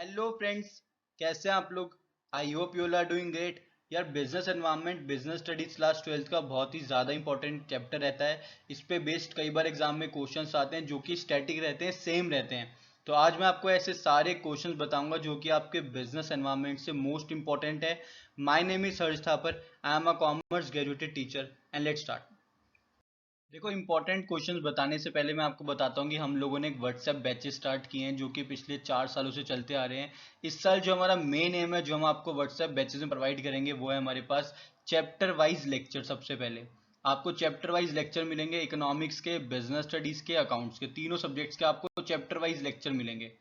Hello friends, कैसे हैं आप लोग। I hope you are doing great. यार business environment business studies class 12th का बहुत ही ज़्यादा इंपॉर्टेंट चैप्टर रहता है। इस पे बेस्ड कई बार एग्जाम में क्वेश्चंस आते हैं जो कि स्टैटिक रहते हैं, सेम रहते हैं। तो आज मैं आपको ऐसे सारे क्वेश्चंस बताऊंगा जो कि आपके बिजनेस एनवायरनमेंट से मोस्ट इंपॉर्टेंट है। My name is Harsh Thapar, I am a commerce graduated teacher and let's start. देखो इंपॉर्टेंट क्वेश्चंस बताने से पहले मैं आपको बताता हूँ कि हम लोगों ने एक व्हाट्सएप बैचेस स्टार्ट किए हैं जो कि पिछले 4 सालों से चलते आ रहे हैं। इस साल जो हमारा मेन एम है जो हम आपको व्हाट्सएप बैचेस में प्रोवाइड करेंगे वो है हमारे पास चैप्टर वाइज लेक्चर। सबसे पहले आपको चैप्टर वाइज लेक्चर मिलेंगे, इकोनॉमिक्स के, बिजनेस स्टडीज के, अकाउंट्स के, तीनों सब्जेक्ट्स के आपको चैप्टर वाइज लेक्चर मिलेंगे।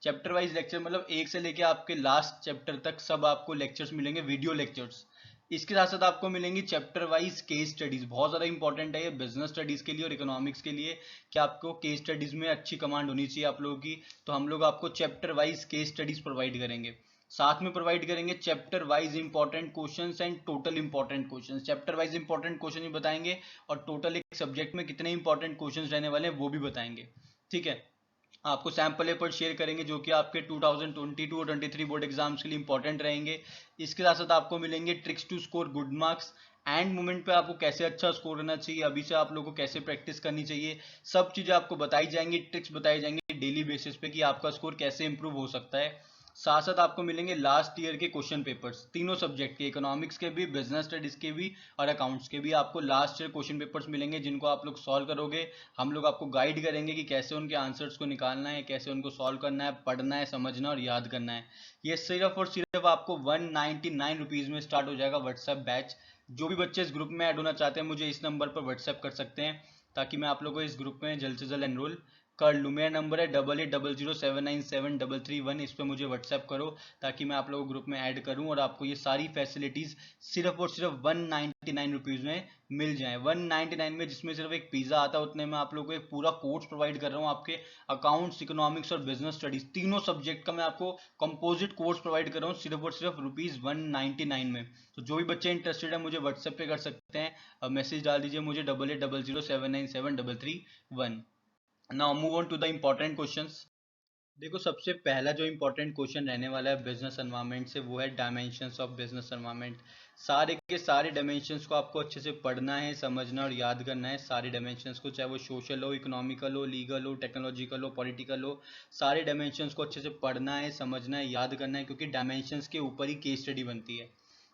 चैप्टर वाइज लेक्चर मतलब एक से लेके आपके लास्ट चैप्टर तक सब आपको लेक्चर्स मिलेंगे, वीडियो लेक्चर्स। इसके साथ साथ आपको मिलेंगी चैप्टर वाइज केस स्टडीज। बहुत ज़्यादा इंपॉर्टेंट है ये बिजनेस स्टडीज के लिए और इकोनॉमिक्स के लिए कि आपको केस स्टडीज में अच्छी कमांड होनी चाहिए आप लोगों की। तो हम लोग आपको chapter wise case studies provide करेंगे। साथ में प्रोवाइड करेंगे chapter wise important questions and total important questions. Chapter wise important question भी बताएंगे और टोटल एक सब्जेक्ट में कितने इंपॉर्टेंट क्वेश्चंस रहने वाले हैं वो भी बताएंगे। ठीक है, आपको सैम्पल पेपर शेयर करेंगे जो कि आपके 2022 और 23 बोर्ड एग्जाम्स के लिए इंपॉर्टेंट रहेंगे। इसके साथ साथ आपको मिलेंगे tricks to score good marks. And moment पे आपको कैसे अच्छा स्कोर करना चाहिए, अभी से आप लोगों को कैसे प्रैक्टिस करनी चाहिए, सब चीज़ें आपको बताई जाएंगी, ट्रिक्स बताई जाएंगी डेली बेसिस पे कि आपका स्कोर कैसे इंप्रूव हो सकता है। साथ साथ आपको मिलेंगे लास्ट ईयर के क्वेश्चन पेपर्स, तीनों सब्जेक्ट के, इकोनॉमिक्स के भी, बिजनेस स्टडीज के भी और अकाउंट्स के भी आपको लास्ट ईयर क्वेश्चन पेपर्स मिलेंगे जिनको आप लोग सॉल्व करोगे। हम लोग आपको गाइड करेंगे कि कैसे उनके आंसर्स को निकालना है, कैसे उनको सॉल्व करना है, पढ़ना है, समझना और याद करना है। ये सिर्फ और सिर्फ आपको 199 रुपीज़ में स्टार्ट हो जाएगा व्हाट्सएप बैच। जो भी बच्चे इस ग्रुप में ऐड होना चाहते हैं मुझे इस नंबर पर व्हाट्सएप कर सकते हैं ताकि मैं आप लोगों को इस ग्रुप में जल्द से जल्द एनरोल कर लूँ। मेरा नंबर है 8800797133 इस पर मुझे व्हाट्सएप करो ताकि मैं आप लोगों को ग्रुप में ऐड करूं और आपको ये सारी फैसिलिटीज़ सिर्फ और सिर्फ 199 रुपीज़ में मिल जाए। 199 में, जिसमें सिर्फ एक पिज़्ज़ा आता है, उतने में आप लोगों को एक पूरा कोर्स प्रोवाइड कर रहा हूँ। आपके अकाउंट्स, इकोनॉमिक्स और बिजनेस स्टडीज तीनों सब्जेक्ट का मैं आपको कंपोजिट कोर्स प्रोवाइड कर रहा हूँ सिर्फ और सिर्फ ₹199 में। तो जो भी बच्चे इंटरेस्टेड है मुझे व्हाट्सएप पे कर सकते हैं, मैसेज डाल दीजिए मुझे 8800797133। Now move on to the important questions. देखो सबसे पहला जो इम्पोर्टेंट क्वेश्चन रहने वाला है बिजनेस एनवायरनमेंट से वो है डायमेंशंस ऑफ बिजनेस एनवायरनमेंट। सारे के सारे डायमेंशंस को आपको अच्छे से पढ़ना है, समझना और याद करना है। सारे डायमेंशंस को, चाहे वो सोशल हो, इकोनॉमिकल हो, लीगल हो, टेक्नोलॉजिकल हो, पॉलिटिकल हो, सारे डायमेंशंस को अच्छे से पढ़ना है, समझना है, याद करना है, क्योंकि डायमेंशंस के ऊपर ही केस स्टडी बनती है।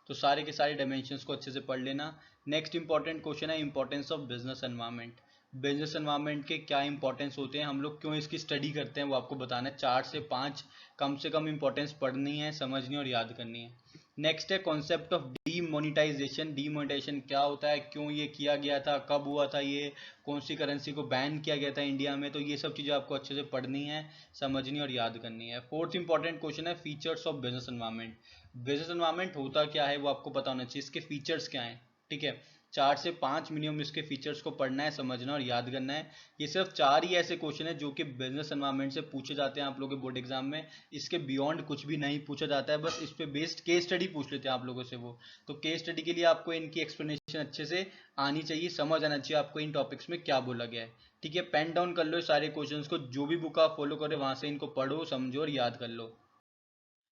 तो सारे के सारे डायमेंशंस को अच्छे से पढ़ लेना। नेक्स्ट इंपॉर्टेंट क्वेश्चन है importance of business environment. Business environment के क्या इंपॉर्टेंस होते हैं, हम लोग क्यों इसकी स्टडी करते हैं, वो आपको बताना है। 4 से 5 कम से कम इंपॉर्टेंस पढ़नी है, समझनी और याद करनी है। नेक्स्ट है कॉन्सेप्ट ऑफ डीमोनिटाइजेशन। डीमोनिटाइजेशन क्या होता है, क्यों ये किया गया था, कब हुआ था ये, कौन सी करेंसी को बैन किया गया था इंडिया में। तो ये सब चीज़ें आपको अच्छे से पढ़नी है, समझनी और याद करनी है। फोर्थ इंपॉर्टेंट क्वेश्चन है features of business environment. Business environment होता क्या है वो आपको पता होना चाहिए, इसके फीचर्स क्या हैं। ठीक है, 4 से 5 मिनिमम इसके फीचर्स को पढ़ना है, समझना और याद करना है। ये सिर्फ 4 ही ऐसे क्वेश्चन है जो कि बिजनेस एनवायरनमेंट से पूछे जाते हैं आप लोगों के बोर्ड एग्जाम में। इसके बियॉन्ड कुछ भी नहीं पूछा जाता है, बस इस पे बेस्ड केस स्टडी पूछ लेते हैं आप लोगों से वो। तो केस स्टडी के लिए आपको इनकी एक्सप्लेनेशन अच्छे से आनी चाहिए, समझ आना चाहिए आपको इन टॉपिक्स में क्या बोला गया है। ठीक है, पेन डाउन कर लो सारे क्वेश्चंस को, जो भी बुक आप फॉलो करें वहां से इनको पढ़ो, समझो और याद कर लो।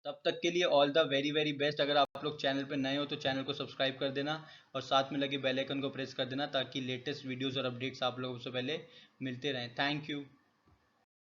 तब तक के लिए all the very very best. अगर आप लोग चैनल पे नए हो तो चैनल को सब्सक्राइब कर देना और साथ में लगे बेल आइकन को प्रेस कर देना ताकि लेटेस्ट वीडियोस और अपडेट्स आप लोगों से पहले मिलते रहें। Thank you.